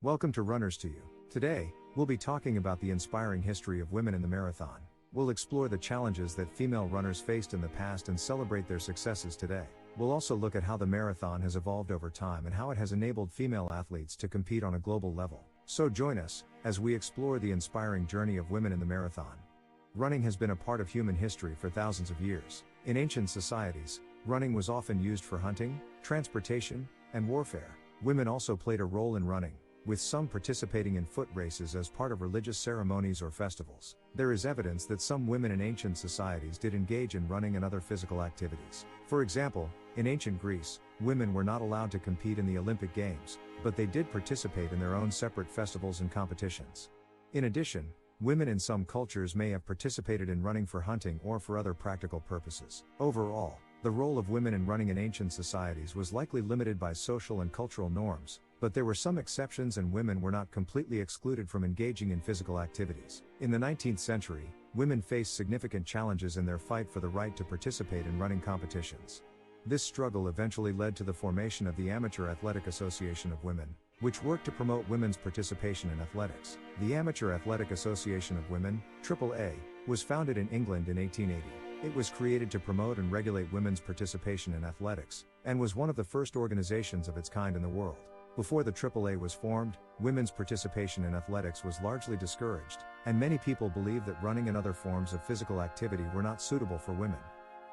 Welcome to runnerstou. Today, we'll be talking about the inspiring history of women in the marathon. We'll explore the challenges that female runners faced in the past and celebrate their successes today. We'll also look at how the marathon has evolved over time and how it has enabled female athletes to compete on a global level. So join us, as we explore the inspiring journey of women in the marathon. Running has been a part of human history for thousands of years. In ancient societies, running was often used for hunting, transportation, and warfare. Women also played a role in running, with some participating in foot races as part of religious ceremonies or festivals. There is evidence that some women in ancient societies did engage in running and other physical activities. For example, in ancient Greece, women were not allowed to compete in the Olympic Games, but they did participate in their own separate festivals and competitions. In addition, women in some cultures may have participated in running for hunting or for other practical purposes. Overall, the role of women in running in ancient societies was likely limited by social and cultural norms, but there were some exceptions and women were not completely excluded from engaging in physical activities. In the 19th century, women faced significant challenges in their fight for the right to participate in running competitions. This struggle eventually led to the formation of the Amateur Athletic Association of Women, which worked to promote women's participation in athletics. The Amateur Athletic Association of Women, AAA, was founded in England in 1880. It was created to promote and regulate women's participation in athletics, and was one of the first organizations of its kind in the world. Before the AAA was formed, women's participation in athletics was largely discouraged, and many people believed that running and other forms of physical activity were not suitable for women.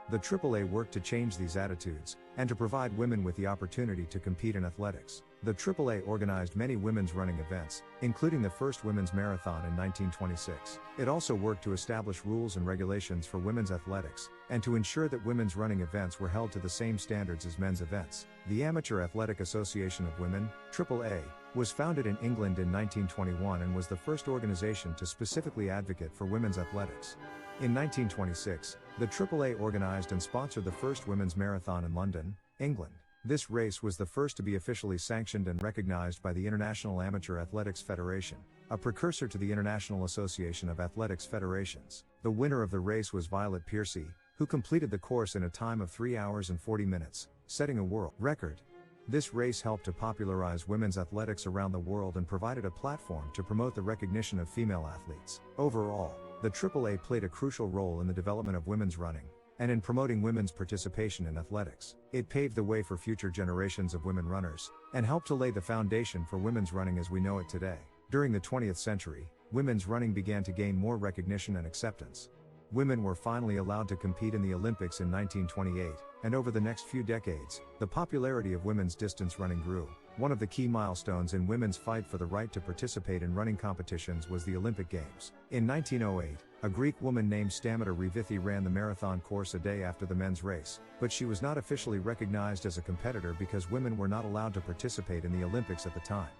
The AAA worked to change these attitudes, and to provide women with the opportunity to compete in athletics. The AAA organized many women's running events, including the first women's marathon in 1926. It also worked to establish rules and regulations for women's athletics, and to ensure that women's running events were held to the same standards as men's events. The Amateur Athletic Association of Women, AAA, was founded in England in 1921 and was the first organization to specifically advocate for women's athletics. In 1926, the AAA organized and sponsored the first women's marathon in London, England. This race was the first to be officially sanctioned and recognized by the International Amateur Athletics Federation, a precursor to the International Association of Athletics Federations. The winner of the race was Piercy, who completed the course in a time of 3 hours and 40 minutes, setting a world record. This race helped to popularize women's athletics around the world and provided a platform to promote the recognition of female athletes. Overall, the AAA played a crucial role in the development of women's running, and in promoting women's participation in athletics. It paved the way for future generations of women runners, and helped to lay the foundation for women's running as we know it today. During the 20th century, women's running began to gain more recognition and acceptance. Women were finally allowed to compete in the Olympics in 1928, and over the next few decades, the popularity of women's distance running grew. One of the key milestones in women's fight for the right to participate in running competitions was the Olympic Games. In 1908, a Greek woman named Stamata Revithi ran the marathon course a day after the men's race, but she was not officially recognized as a competitor because women were not allowed to participate in the Olympics at the time.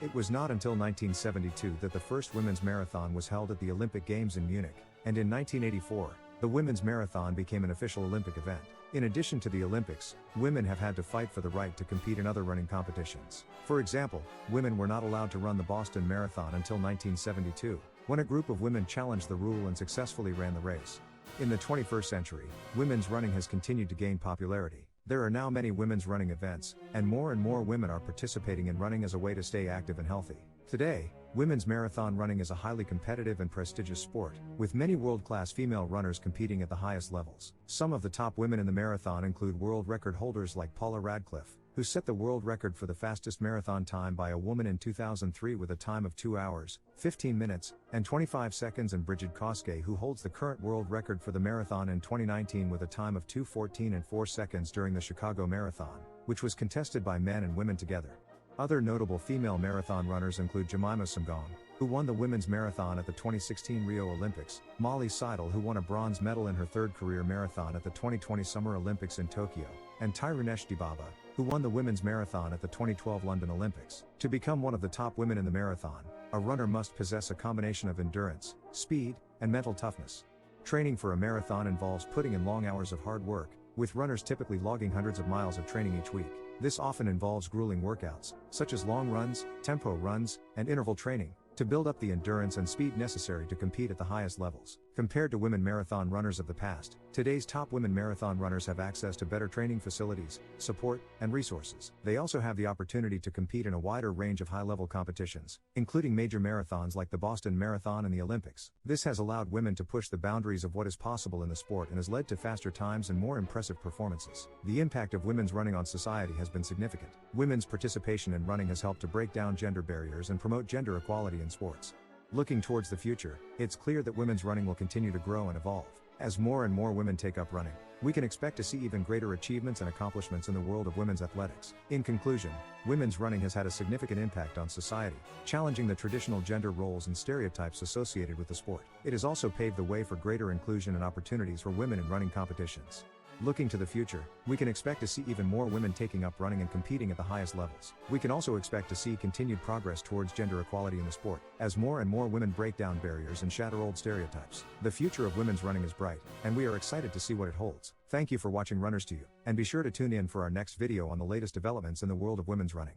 It was not until 1972 that the first women's marathon was held at the Olympic Games in Munich, and in 1984, the women's marathon became an official Olympic event. In addition to the Olympics, women have had to fight for the right to compete in other running competitions. For example, women were not allowed to run the Boston Marathon until 1972, when a group of women challenged the rule and successfully ran the race. In the 21st century, women's running has continued to gain popularity. There are now many women's running events, and more women are participating in running as a way to stay active and healthy. Today, women's marathon running is a highly competitive and prestigious sport, with many world-class female runners competing at the highest levels. Some of the top women in the marathon include world record holders like Paula Radcliffe, who set the world record for the fastest marathon time by a woman in 2003 with a time of 2 hours, 15 minutes, and 25 seconds, and Brigid, Kosgei, who holds the current world record for the marathon in 2019 with a time of 2:14 and 4 seconds during the Chicago Marathon, which was contested by men and women together. Other notable female marathon runners include Jemima Sumgong, who won the women's marathon at the 2016 Rio Olympics, Molly Seidel, who won a bronze medal in her third career marathon at the 2020 Summer Olympics in Tokyo, and Tirunesh Dibaba, who won the women's marathon at the 2012 London Olympics. To become one of the top women in the marathon, a runner must possess a combination of endurance, speed, and mental toughness. Training for a marathon involves putting in long hours of hard work, with runners typically logging hundreds of miles of training each week. This often involves grueling workouts, such as long runs, tempo runs, and interval training, to build up the endurance and speed necessary to compete at the highest levels. Compared to women marathon runners of the past, today's top women marathon runners have access to better training facilities, support, and resources. They also have the opportunity to compete in a wider range of high-level competitions, including major marathons like the Boston Marathon and the Olympics. This has allowed women to push the boundaries of what is possible in the sport and has led to faster times and more impressive performances. The impact of women's running on society has been significant. Women's participation in running has helped to break down gender barriers and promote gender equality in sports. Looking towards the future, it's clear that women's running will continue to grow and evolve. As more and more women take up running, we can expect to see even greater achievements and accomplishments in the world of women's athletics. In conclusion, women's running has had a significant impact on society, challenging the traditional gender roles and stereotypes associated with the sport. It has also paved the way for greater inclusion and opportunities for women in running competitions. Looking to the future, we can expect to see even more women taking up running and competing at the highest levels. We can also expect to see continued progress towards gender equality in the sport, as more and more women break down barriers and shatter old stereotypes. The future of women's running is bright, and we are excited to see what it holds. Thank you for watching Runners to You, and be sure to tune in for our next video on the latest developments in the world of women's running.